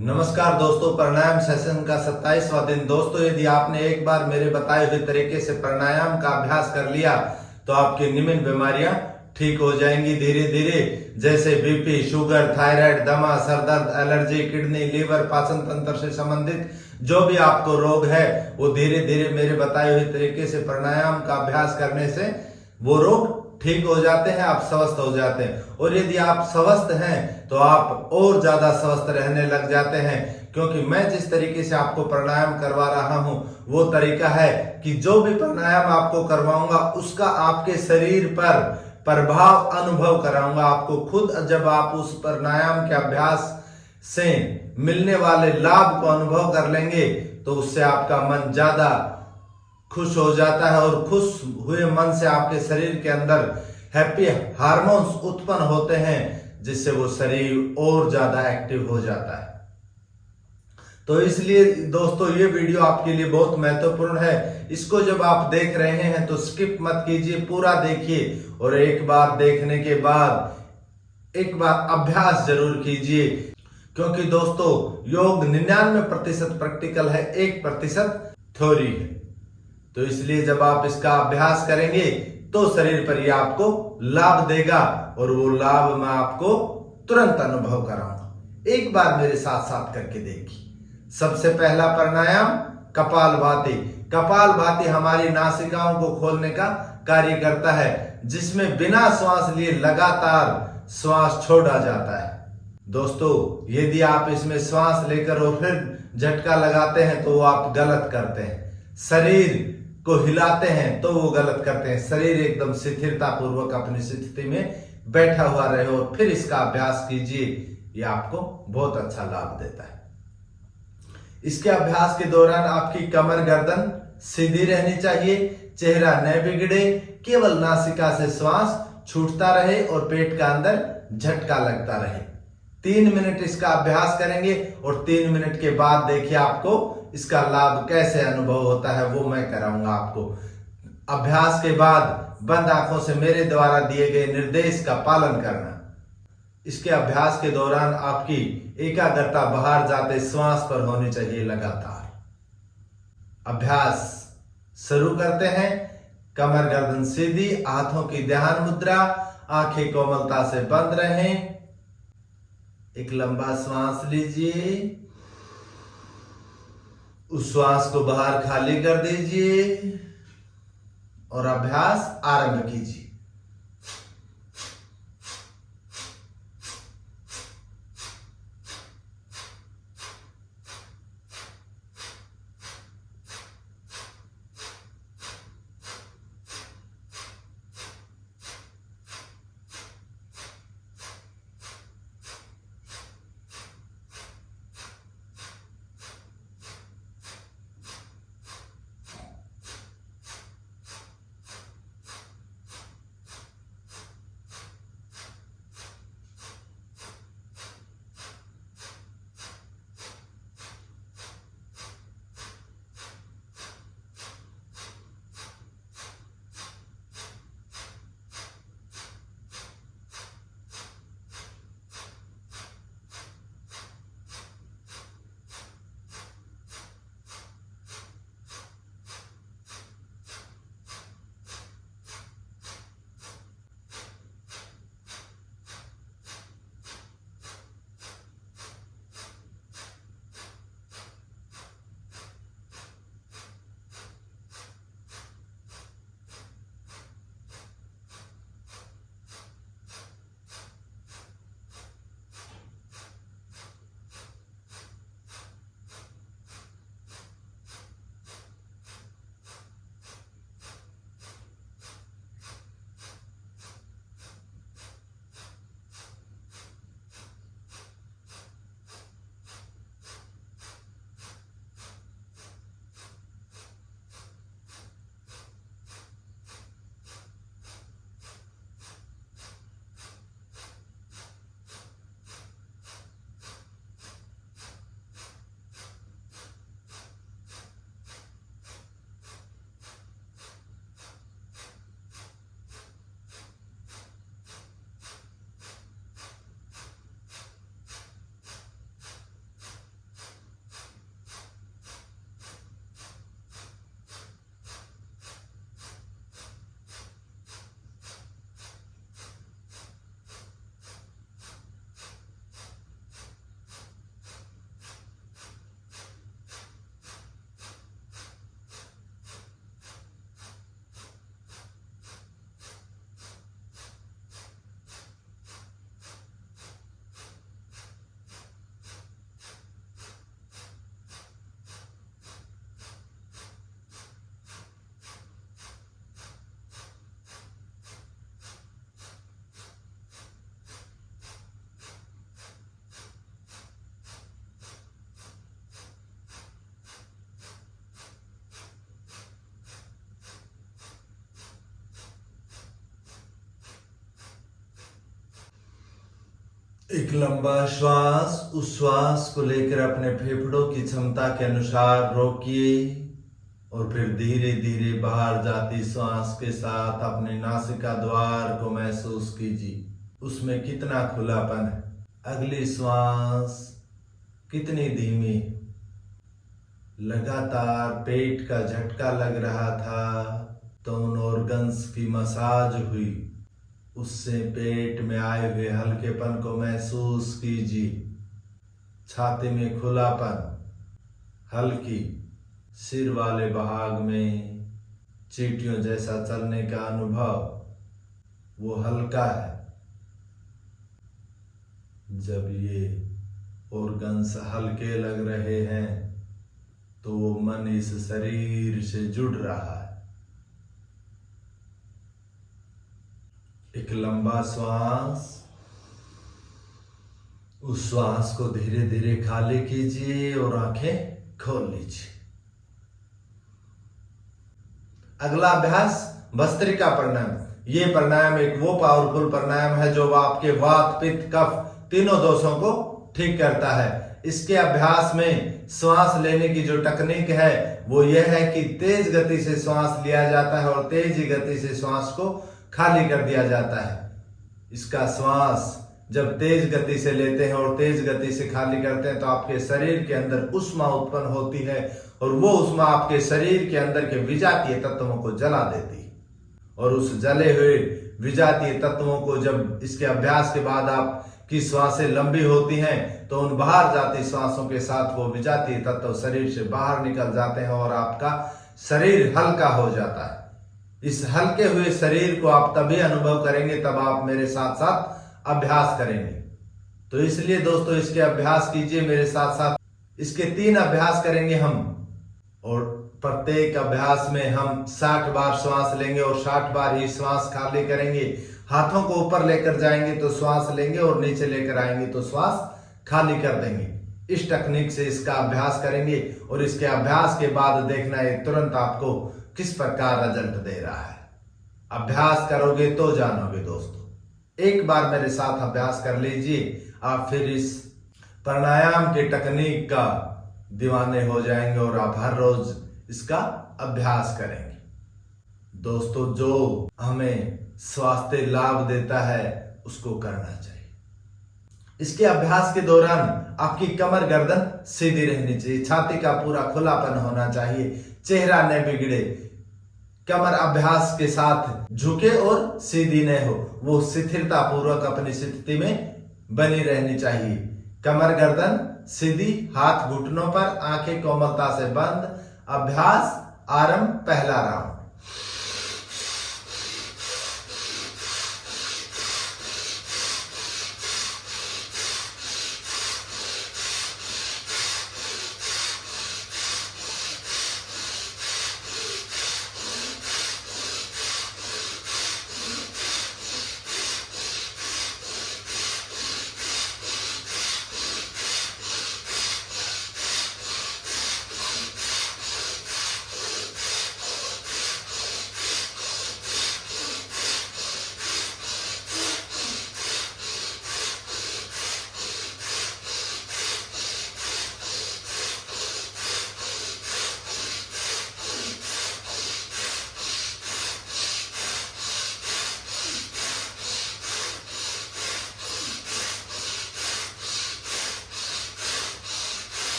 नमस्कार दोस्तों, प्राणायाम सेशन का 27वां दिन। दोस्तों, यदि आपने एक बार मेरे बताए हुए तरीके से प्राणायाम का अभ्यास कर लिया तो आपकी निम्न बीमारियां ठीक हो जाएंगी धीरे धीरे, जैसे बीपी, शुगर, थायराइड, दमा, सर दर्द, एलर्जी, किडनी, लीवर, पाचन तंत्र से संबंधित जो भी आपको रोग है वो धीरे धीरे मेरे बताए हुए तरीके से प्राणायाम का अभ्यास करने से वो रोग ठीक हो जाते हैं, आप स्वस्थ हो जाते हैं। और यदि आप स्वस्थ हैं तो आप और ज्यादा स्वस्थ रहने लग जाते हैं, क्योंकि मैं जिस तरीके से आपको प्राणायाम करवा रहा हूं वो तरीका है कि जो भी प्राणायाम आपको करवाऊंगा उसका आपके शरीर पर प्रभाव अनुभव कराऊंगा। आपको खुद जब आप उस प्राणायाम के अभ्यास से मिलने वाले लाभ को अनुभव कर लेंगे तो उससे आपका मन ज्यादा खुश हो जाता है, और खुश हुए मन से आपके शरीर के अंदर हैप्पी हार्मोन्स उत्पन्न होते हैं, जिससे वो शरीर और ज्यादा एक्टिव हो जाता है। तो इसलिए दोस्तों, ये वीडियो आपके लिए बहुत महत्वपूर्ण है। इसको जब आप देख रहे हैं तो स्किप मत कीजिए, पूरा देखिए, और एक बार देखने के बाद एक बार अभ्यास जरूर कीजिए, क्योंकि दोस्तों योग 99% प्रैक्टिकल है, 1% थ्योरी है। तो इसलिए जब आप इसका अभ्यास करेंगे तो शरीर पर यह आपको लाभ देगा, और वो लाभ मैं आपको तुरंत अनुभव कराऊंगा। एक बार मेरे साथ साथ करके देखिए। सबसे पहला प्राणायाम कपालभाति। कपालभाति हमारी नासिकाओं को खोलने का कार्य करता है, जिसमें बिना श्वास लिए लगातार श्वास छोड़ा जाता है। दोस्तों, यदि आप इसमें श्वास लेकर और फिर झटका लगाते हैं तो वो आप गलत करते हैं। शरीर को हिलाते हैं तो वो गलत करते हैं। शरीर एकदम स्थिरता पूर्वक अपनी स्थिति में बैठा हुआ रहे और फिर इसका अभ्यास कीजिए, ये आपको बहुत अच्छा लाभ देता है। इसके अभ्यास के दौरान आपकी कमर गर्दन सीधी रहनी चाहिए, चेहरा न बिगड़े, केवल नासिका से श्वास छूटता रहे और पेट का अंदर झटका लगता रहे। 3 मिनट इसका अभ्यास करेंगे और 3 मिनट के बाद देखिए आपको इसका लाभ कैसे अनुभव होता है, वो मैं कराऊंगा आपको। अभ्यास के बाद बंद आंखों से मेरे द्वारा दिए गए निर्देश का पालन करना। इसके अभ्यास के दौरान आपकी एकाग्रता बाहर जाते श्वास पर होनी चाहिए लगातार। अभ्यास शुरू करते हैं। कमर गर्दन सीधी, हाथों की ध्यान मुद्रा, आंखें कोमलता से बंद रहें। एक लंबा श्वास लीजिए, उस श्वास को बाहर खाली कर दीजिए और अभ्यास आरंभ कीजिए। एक लंबा श्वास, उस श्वास को लेकर अपने फेफड़ों की क्षमता के अनुसार रोकिए और फिर धीरे धीरे बाहर जाती श्वास के साथ अपने नासिका द्वार को महसूस कीजिए, उसमें कितना खुलापन है। अगली श्वास कितनी धीमी। लगातार पेट का झटका लग रहा था तो उन ऑर्गन्स की मसाज हुई, उससे पेट में आए हुए हल्केपन को महसूस कीजिए। छाती में खुलापन, हल्की सिर वाले भाग में चींटियों जैसा चलने का अनुभव, वो हल्का है। जब ये ऑर्गन्स हल्के लग रहे हैं तो वो मन इस शरीर से जुड़ रहा है। एक लंबा श्वास, उस श्वास को धीरे धीरे खाली कीजिए और आंखें खोल लीजिए। अगला अभ्यास भस्त्रिका प्राणायाम। ये प्राणायाम एक वो पावरफुल प्राणायाम है जो आपके वात, पित्त, कफ तीनों दोषों को ठीक करता है। इसके अभ्यास में श्वास लेने की जो टेक्निक है वो यह है कि तेज गति से श्वास लिया जाता है और तेज गति से श्वास को खाली कर दिया जाता है। इसका श्वास जब तेज गति से लेते हैं और तेज गति से खाली करते हैं तो आपके शरीर के अंदर ऊष्मा उत्पन्न होती है और वो ऊष्मा आपके शरीर के अंदर के विजातीय तत्वों को जला देती है। और उस जले हुए विजातीय तत्वों को जब इसके अभ्यास के बाद आपकी श्वासें लंबी होती हैं तो उन बाहर जाती श्वासों के साथ वो विजातीय तत्व शरीर से बाहर निकल जाते हैं और आपका शरीर हल्का हो जाता है। इस हल्के हुए शरीर को आप तभी अनुभव करेंगे तब आप मेरे साथ साथ अभ्यास करेंगे। तो इसलिए दोस्तों इसके अभ्यास कीजिए मेरे साथ साथ। इसके 3 अभ्यास करेंगे हम और प्रत्येक अभ्यास में हम 60 बार श्वास लेंगे और 60 बार ही श्वास खाली करेंगे। हाथों को ऊपर लेकर जाएंगे तो श्वास लेंगे और नीचे लेकर आएंगे तो श्वास खाली कर देंगे। इस टेक्निक से इसका अभ्यास करेंगे और इसके अभ्यास के बाद देखना है तुरंत आपको किस प्रकार रिजल्ट दे रहा है। अभ्यास करोगे तो जानोगे दोस्तों। एक बार मेरे साथ अभ्यास कर लीजिए, आप फिर इस प्राणायाम के टेक्निक का दीवाने हो जाएंगे और आप हर रोज इसका अभ्यास करेंगे। दोस्तों जो हमें स्वास्थ्य लाभ देता है उसको करना चाहिए। इसके अभ्यास के दौरान आपकी कमर गर्दन सीधी रहनी चाहिए, छाती का पूरा खुलापन होना चाहिए, चेहरा न बिगड़े, कमर अभ्यास के साथ झुके और सीधी न हो, वो स्थिरता पूर्वक अपनी स्थिति में बनी रहनी चाहिए। कमर गर्दन सीधी, हाथ घुटनों पर, आंखें कोमलता से बंद। अभ्यास आरंभ, पहला राउंड।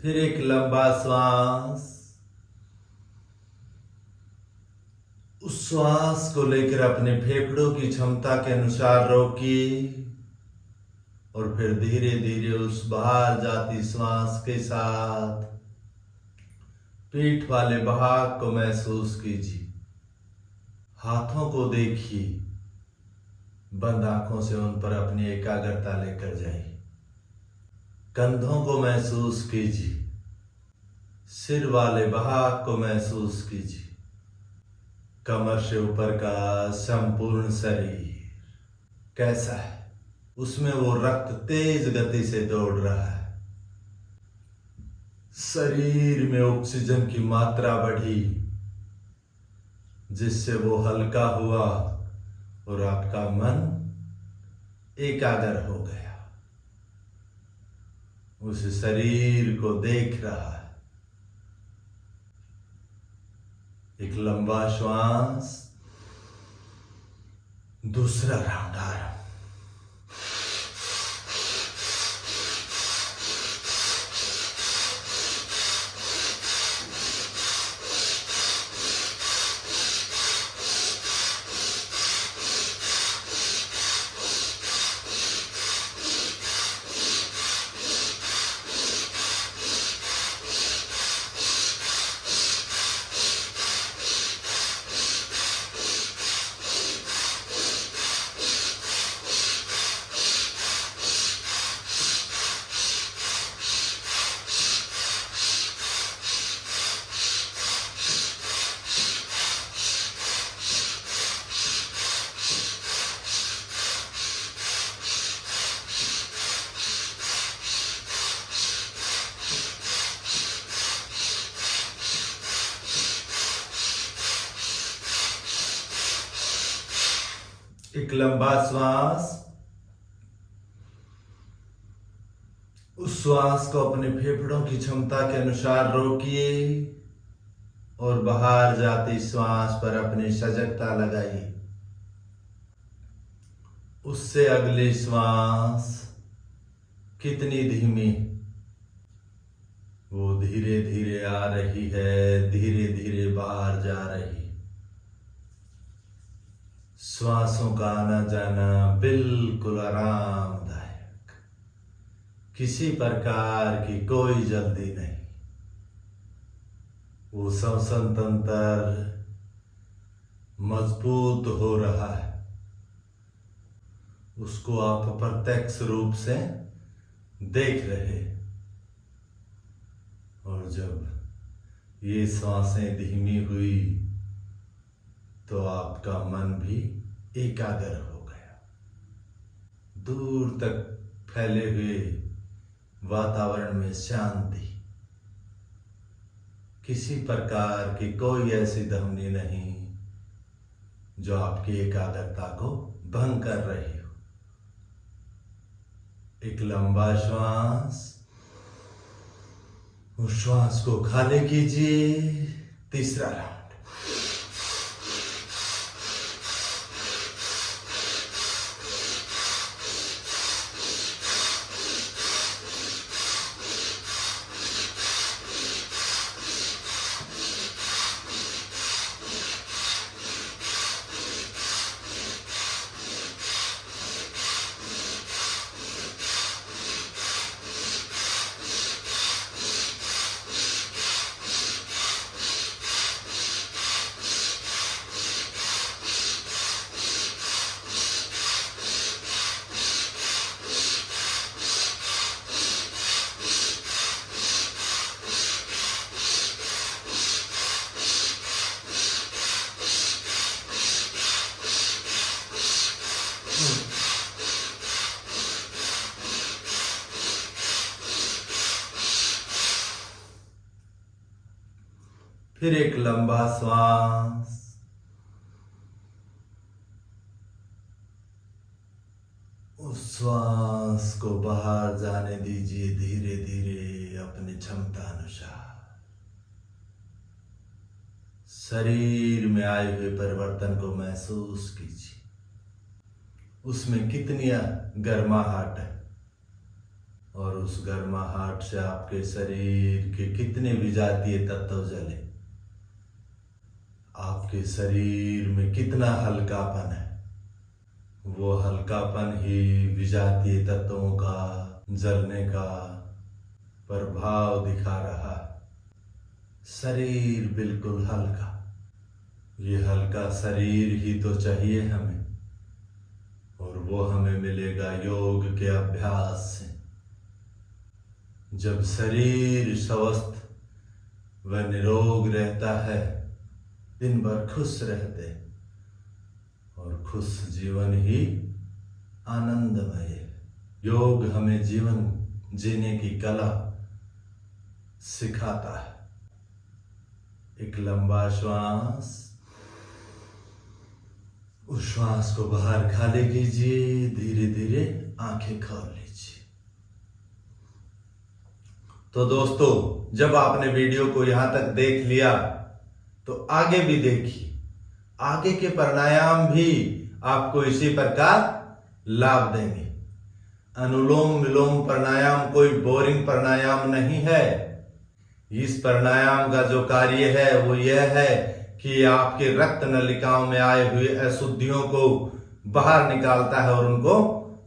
फिर एक लंबा श्वास, उस श्वास को लेकर अपने फेफड़ों की क्षमता के अनुसार रोकिए और फिर धीरे धीरे उस बाहर जाती श्वास के साथ पीठ वाले भाग को महसूस कीजिए। हाथों को देखिए, बंद आंखों से उन पर अपनी एकाग्रता लेकर जाइए। कंधों को महसूस कीजिए, सिर वाले भाग को महसूस कीजिए, कमर से ऊपर का संपूर्ण शरीर कैसा है, उसमें वो रक्त तेज गति से दौड़ रहा है। शरीर में ऑक्सीजन की मात्रा बढ़ी जिससे वो हल्का हुआ और आपका मन एकाग्र हो गया, उस शरीर को देख रहा है। एक लंबा श्वास, दूसरा राउंड आराम। एक लंबा श्वास, उस श्वास को अपने फेफड़ों की क्षमता के अनुसार रोकिए और बाहर जाती श्वास पर अपनी सजगता लगाइए। उससे अगली श्वास कितनी धीमी, वो धीरे धीरे आ रही है, धीरे धीरे बाहर जा रही। श्वासों का आना जाना बिल्कुल आरामदायक, किसी प्रकार की कोई जल्दी नहीं। वो श्वसन तंत्र मजबूत हो रहा है, उसको आप प्रत्यक्ष रूप से देख रहे। और जब ये सांसें धीमी हुई तो आपका मन भी एकाग्र हो गया। दूर तक फैले हुए वातावरण में शांति, किसी प्रकार की कोई ऐसी ध्वनि नहीं जो आपकी एकाग्रता को भंग कर रही हो। एक लंबा श्वास, उस श्वास को खाली कीजिए। तीसरा राउंड। फिर एक लंबा श्वास, उस श्वास को बाहर जाने दीजिए धीरे धीरे अपनी क्षमता अनुसार। शरीर में आए हुए परिवर्तन को महसूस कीजिए, उसमें कितनी गर्माहट है और उस गर्माहट से आपके शरीर के कितने विजातीय तत्व जले। आपके शरीर में कितना हल्कापन है, वो हल्कापन ही विजातीय तत्वों का जलने का प्रभाव दिखा रहा है। शरीर बिल्कुल हल्का, ये हल्का शरीर ही तो चाहिए हमें, और वो हमें मिलेगा योग के अभ्यास से। जब शरीर स्वस्थ व निरोग रहता है, दिन भर खुश रहते, और खुश जीवन ही आनंदमय है। योग हमें जीवन जीने की कला सिखाता है। एक लंबा श्वास, उस श्वास को बाहर खाली कीजिए, धीरे धीरे आंखें खोल लीजिए। तो दोस्तों, जब आपने वीडियो को यहां तक देख लिया तो आगे भी देखिए। आगे के प्राणायाम भी आपको इसी प्रकार लाभ देंगे। अनुलोम विलोम प्राणायाम कोई बोरिंग प्राणायाम नहीं है। इस प्राणायाम का जो कार्य है वो यह है कि आपके रक्त नलिकाओं में आए हुए अशुद्धियों को बाहर निकालता है और उनको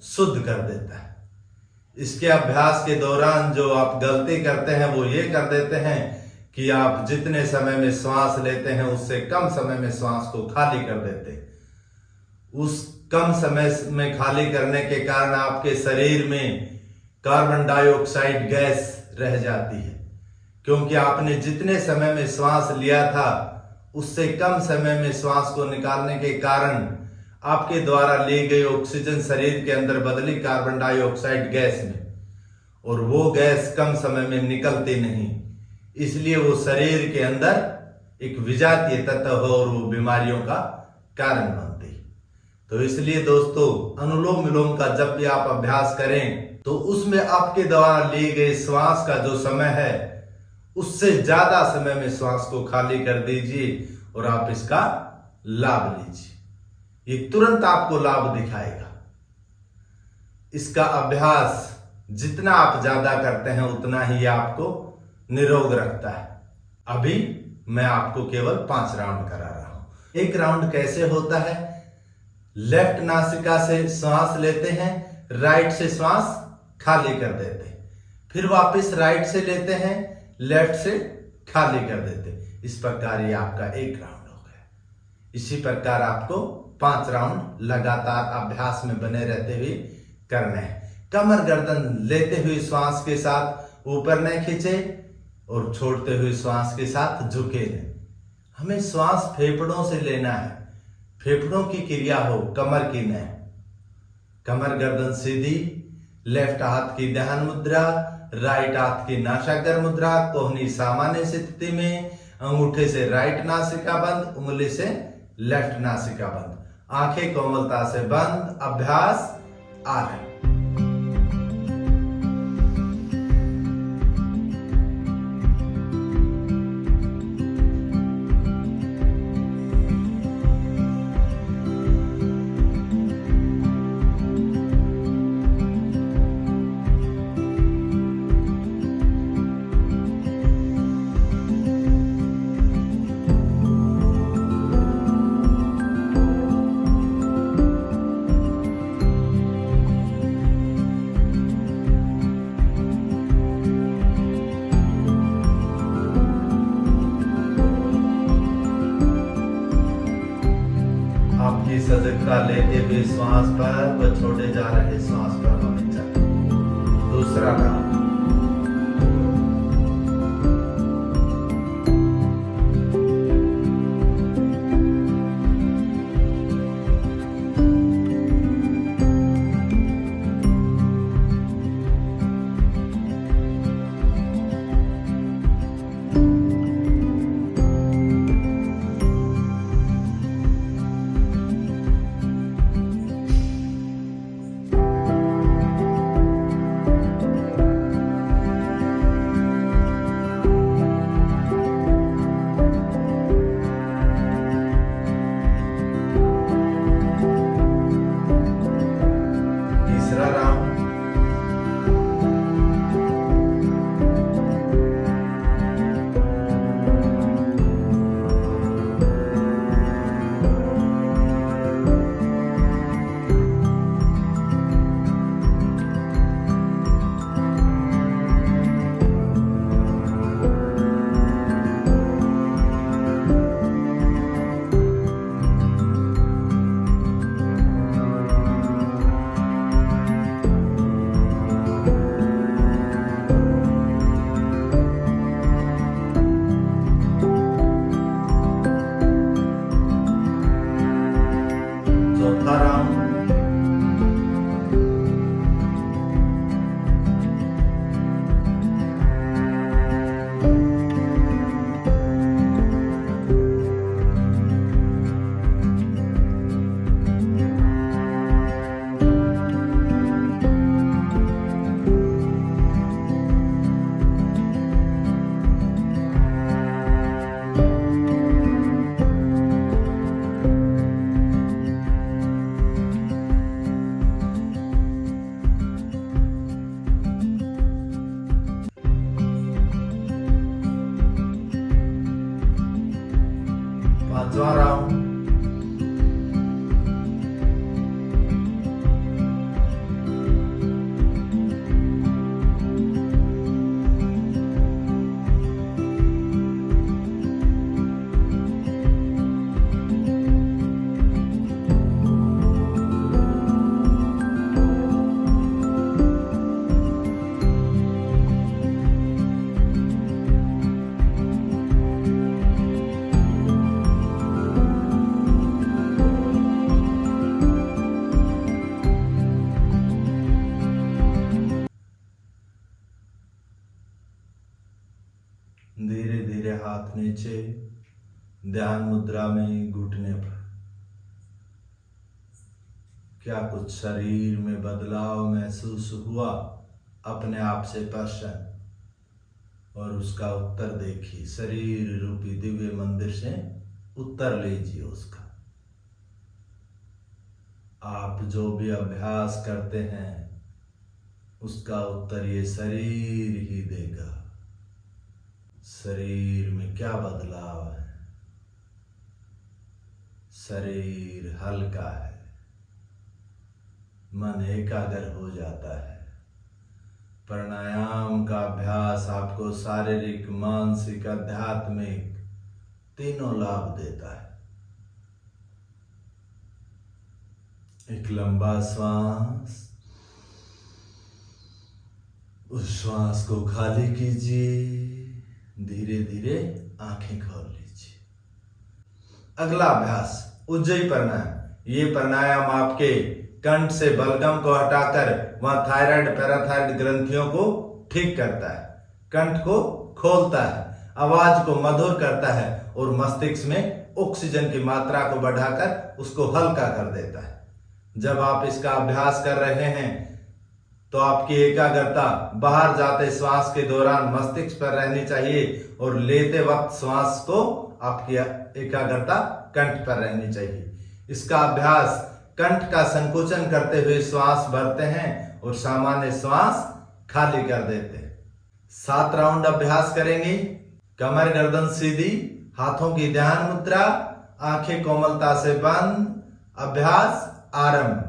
शुद्ध कर देता है। इसके अभ्यास के दौरान जो आप गलती करते हैं वो ये कर देते हैं कि आप जितने समय में श्वास लेते हैं उससे कम समय में श्वास को खाली कर देते हैं। उस कम समय में खाली करने के कारण आपके शरीर में कार्बन डाइऑक्साइड गैस रह जाती है, क्योंकि आपने जितने समय में श्वास लिया था उससे कम समय में श्वास को निकालने के कारण आपके द्वारा ली गई ऑक्सीजन शरीर के अंदर बदली कार्बन डाइऑक्साइड गैस में, और वो गैस कम समय में निकलती नहीं, इसलिए वो शरीर के अंदर एक विजातीय तत्व हो और वो बीमारियों का कारण बनती है। तो इसलिए दोस्तों, अनुलोम विलोम का जब भी आप अभ्यास करें तो उसमें आपके द्वारा लिए गए श्वास का जो समय है उससे ज्यादा समय में श्वास को खाली कर दीजिए और आप इसका लाभ लीजिए। ये तुरंत आपको लाभ दिखाएगा। इसका अभ्यास जितना आप ज्यादा करते हैं उतना ही आपको निरोग रखता है। अभी मैं आपको केवल 5 राउंड करा रहा हूं। एक राउंड कैसे होता है? लेफ्ट नासिका से श्वास लेते हैं, राइट से श्वास खाली कर देते हैं, फिर वापस राइट से लेते हैं, लेफ्ट से खाली कर देते हैं। इस प्रकार ये आपका एक राउंड हो गया। इसी प्रकार आपको 5 राउंड लगातार अभ्यास में बने रहते हुए करने हैं। कमर गर्दन लेते हुए श्वास के साथ ऊपर न खींचे और छोड़ते हुए श्वास के साथ झुके नहीं। हमें श्वास फेफड़ों से लेना है, फेफड़ों की क्रिया हो, कमर की नहीं। कमर गर्दन सीधी, लेफ्ट हाथ की ध्यान मुद्रा, राइट हाथ की नासाग्र मुद्रा, कोहनी सामान्य स्थिति में, अंगूठे से राइट नासिका बंद, उंगली से लेफ्ट नासिका बंद, आंखें कोमलता से बंद। अभ्यास आरंभ। सजगता लेते हुए श्वास पर व छोड़े जा रहे श्वास पर होनी चाहिए। दूसरा राउंड। धीरे हाथ नीचे, ध्यान मुद्रा में घुटने पर। क्या कुछ शरीर में बदलाव महसूस हुआ? अपने आप से प्रश्न और उसका उत्तर देखिए। शरीर रूपी दिव्य मंदिर से उत्तर लीजिए उसका। आप जो भी अभ्यास करते हैं उसका उत्तर ये शरीर ही देगा। शरीर में क्या बदलाव है? शरीर हल्का है, मन एकाग्र हो जाता है। प्राणायाम का अभ्यास आपको शारीरिक, मानसिक, आध्यात्मिक तीनों लाभ देता है। एक लंबा श्वास, उस श्वास को खाली कीजिए, धीरे धीरे आंखें खोल लीजिए। अगला अभ्यास उज्जयी प्राणायाम। ये प्राणायाम आपके कंठ से बलगम को हटाकर वहां थायराइड, पैराथायराइड ग्रंथियों को ठीक करता है, कंठ को खोलता है, आवाज को मधुर करता है और मस्तिष्क में ऑक्सीजन की मात्रा को बढ़ाकर उसको हल्का कर देता है। जब आप इसका अभ्यास कर रहे हैं तो आपकी एकाग्रता बाहर जाते श्वास के दौरान मस्तिष्क पर रहनी चाहिए और लेते वक्त श्वास को आपकी एकाग्रता कंठ पर रहनी चाहिए। इसका अभ्यास कंठ का संकोचन करते हुए श्वास भरते हैं और सामान्य श्वास खाली कर देते हैं। 7 राउंड अभ्यास करेंगे। कमर गर्दन सीधी, हाथों की ध्यान मुद्रा, आंखें कोमलता से बंद। अभ्यास आरंभ।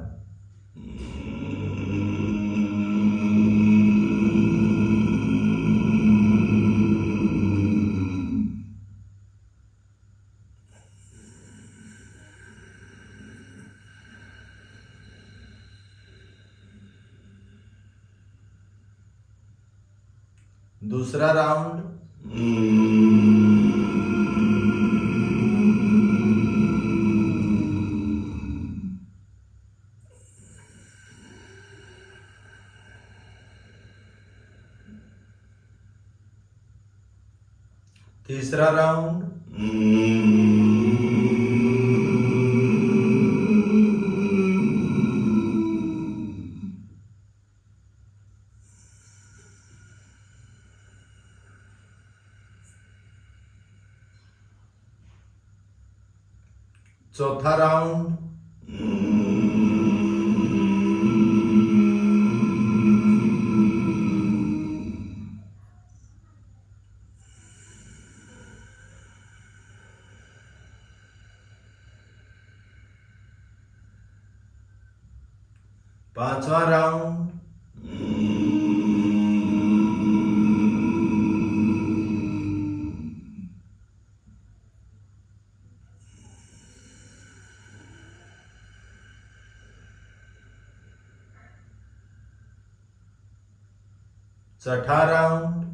दूसरा राउंड। तीसरा राउंड। चौथा राउंड। पांचवा राउंड। छठा राउंड।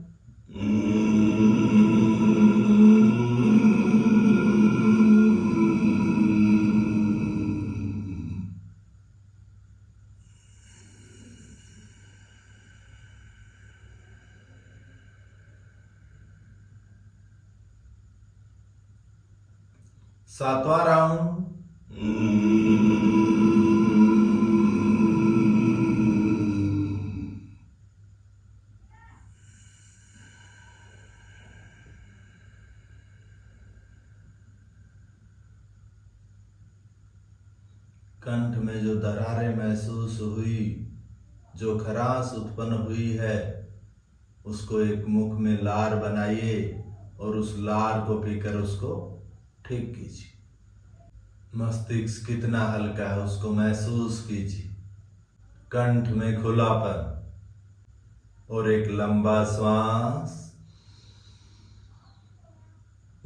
सातवां राउंड। कंठ में जो दरारें महसूस हुई, जो खराश उत्पन्न हुई है, उसको एक मुख में लार बनाइए और उस लार को पीकर उसको ठीक कीजिए। मस्तिष्क कितना हल्का है उसको महसूस कीजिए। कंठ में खुलापन और एक लंबा श्वास,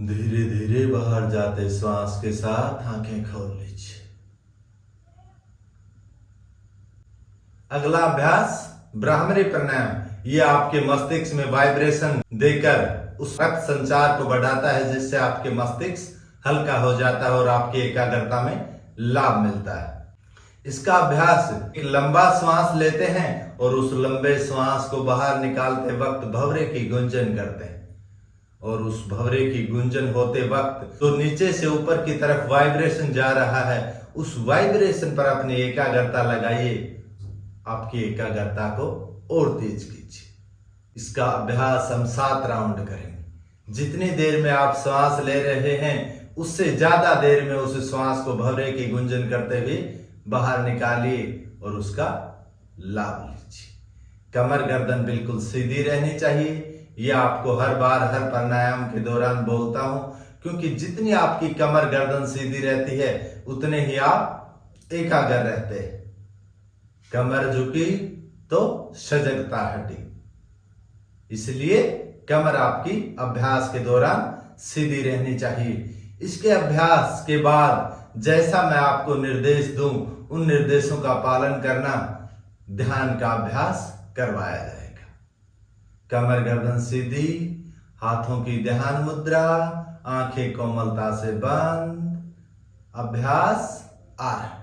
धीरे धीरे बाहर जाते श्वास के साथ आंखें खोल लीजिए। अगला अभ्यास ब्राह्मरी प्राणायाम। ये आपके मस्तिष्क में वाइब्रेशन देकर उस रक्त संचार को बढ़ाता है, जिससे आपके मस्तिष्क हल्का हो जाता है और आपकी एकाग्रता में लाभ मिलता है। इसका अभ्यास एक लंबा श्वास लेते हैं और उस लंबे श्वास को बाहर निकालते वक्त भंवरे की गुंजन करते हैं और उस भंवरे की गुंजन होते वक्त तो नीचे से ऊपर की तरफ वाइब्रेशन जा रहा है, उस वाइब्रेशन पर अपनी एकाग्रता लगाइए, आपकी एकाग्रता को और तेज कीजिए। इसका अभ्यास हम 7 राउंड करेंगे। जितनी देर में आप श्वास ले रहे हैं उससे ज्यादा देर में उस श्वास को भंवरे की गुंजन करते हुए बाहर निकालिए और उसका लाभ लीजिए। कमर गर्दन बिल्कुल सीधी रहनी चाहिए। यह आपको हर बार हर प्राणायाम के दौरान बोलता हूं, क्योंकि जितनी आपकी कमर गर्दन सीधी रहती है उतने ही आप एकाग्र रहते हैं। कमर झुकी तो सजगता हटी, इसलिए कमर आपकी अभ्यास के दौरान सीधी रहनी चाहिए। इसके अभ्यास के बाद जैसा मैं आपको निर्देश दूं उन निर्देशों का पालन करना, ध्यान का अभ्यास करवाया जाएगा। कमर गर्दन सीधी, हाथों की ध्यान मुद्रा, आंखें कोमलता से बंद, अभ्यास आरंभ।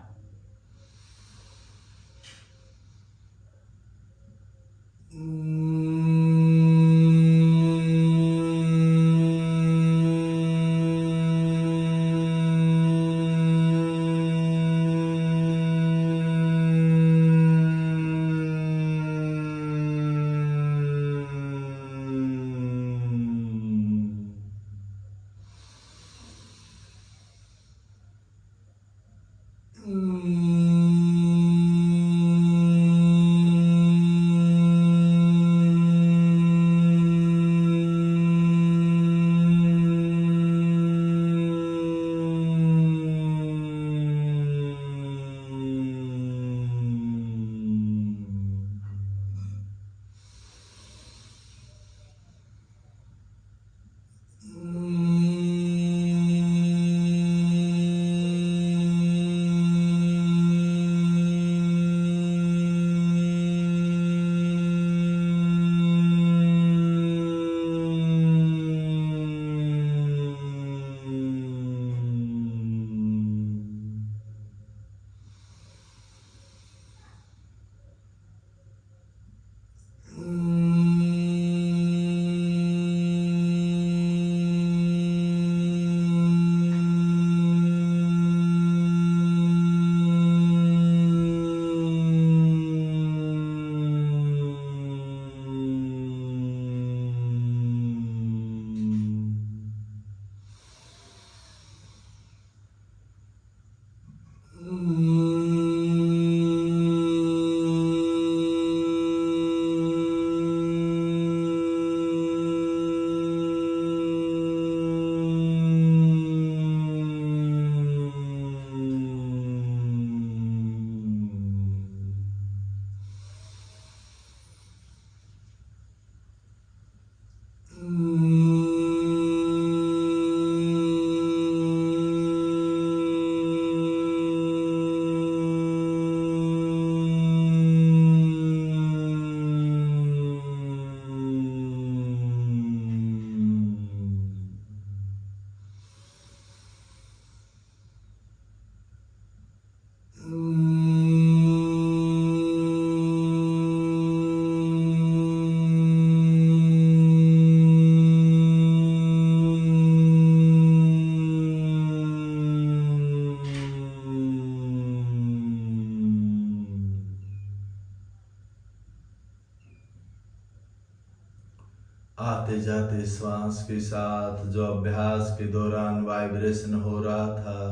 आते जाते श्वास के साथ जो अभ्यास के दौरान वाइब्रेशन हो रहा था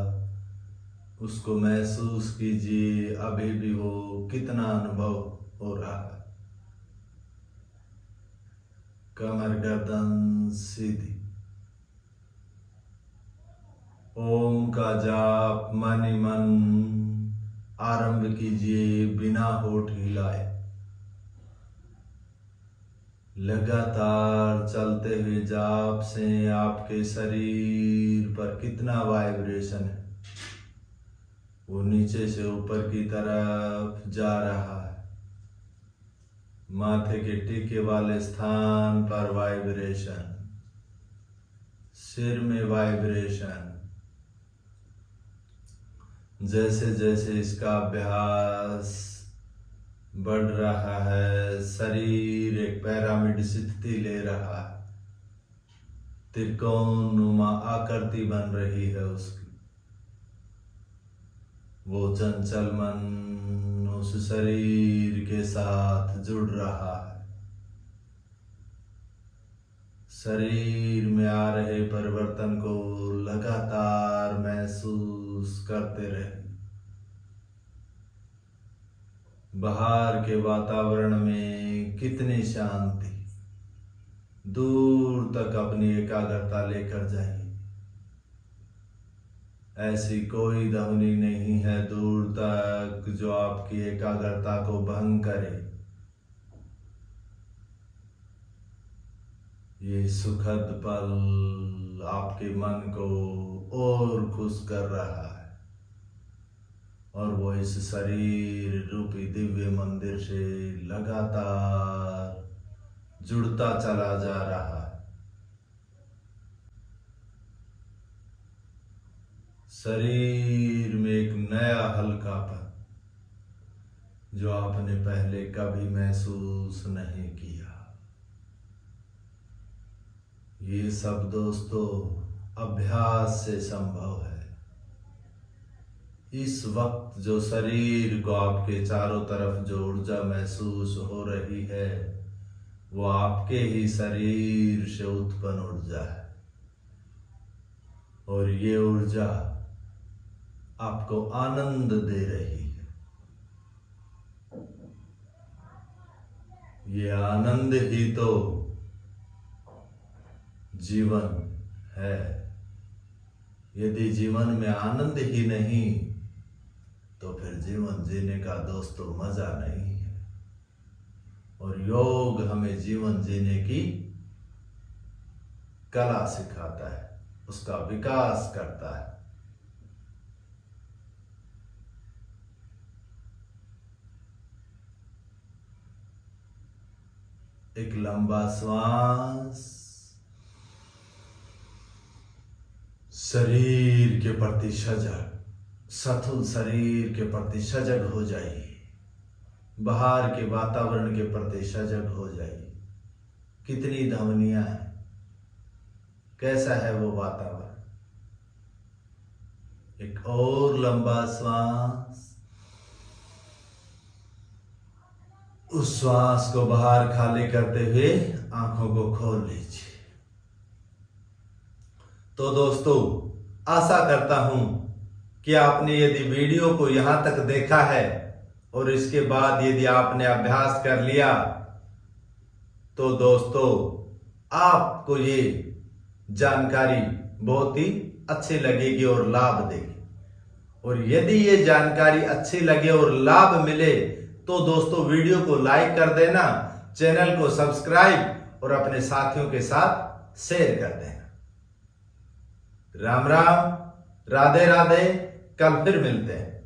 उसको महसूस कीजिए। अभी भी वो कितना अनुभव हो रहा है। कमर गर्दन सीधी। ओम का जाप मन ही मन आरंभ कीजिए बिना होठ हिलाए। लगातार चलते हुए जाप से आपके शरीर पर कितना वाइब्रेशन है वो नीचे से ऊपर की तरफ जा रहा है। माथे के टीके वाले स्थान पर वाइब्रेशन, सिर में वाइब्रेशन। जैसे जैसे इसका अभ्यास बढ़ रहा है शरीर एक पिरामिड स्थिति ले रहा है। त्रिकोणनुमा आकृति बन रही है उसकी। वो चंचल मन उस शरीर के साथ जुड़ रहा है। शरीर में आ रहे परिवर्तन को लगातार महसूस करते रहे। बाहर के वातावरण में कितनी शांति, दूर तक अपनी एकाग्रता लेकर जाइए। ऐसी कोई ध्वनि नहीं है दूर तक जो आपकी एकाग्रता को भंग करे। ये सुखद पल आपके मन को और खुश कर रहा है और वो इस शरीर रूपी दिव्य मंदिर से लगातार जुड़ता चला जा रहा है। शरीर में एक नया हल्कापन जो आपने पहले कभी महसूस नहीं किया। ये सब दोस्तों अभ्यास से संभव है। इस वक्त जो शरीर को आपके चारों तरफ जो ऊर्जा महसूस हो रही है वो आपके ही शरीर से उत्पन्न ऊर्जा है और ये ऊर्जा आपको आनंद दे रही है। ये आनंद ही तो जीवन है। यदि जीवन में आनंद ही नहीं तो फिर जीवन जीने का दोस्तों मजा नहीं है। और योग हमें जीवन जीने की कला सिखाता है, उसका विकास करता है। एक लंबा श्वास शरीर के प्रति सजग, सथुल शरीर के प्रति सजग हो जाइए। बाहर के वातावरण के प्रति सजग हो जाइए। कितनी ध्वनियां हैं, कैसा है वो वातावरण। एक और लंबा श्वास, उस श्वास को बाहर खाली करते हुए आंखों को खोल लीजिए। तो दोस्तों आशा करता हूं कि आपने यदि वीडियो को यहां तक देखा है और इसके बाद यदि आपने अभ्यास कर लिया तो दोस्तों आपको ये जानकारी बहुत ही अच्छी लगेगी और लाभ देगी। और यदि ये जानकारी अच्छी लगे और लाभ मिले तो दोस्तों वीडियो को लाइक कर देना, चैनल को सब्सक्राइब और अपने साथियों के साथ शेयर कर देना। राम राम, राधे राधे। कल फिर मिलते हैं।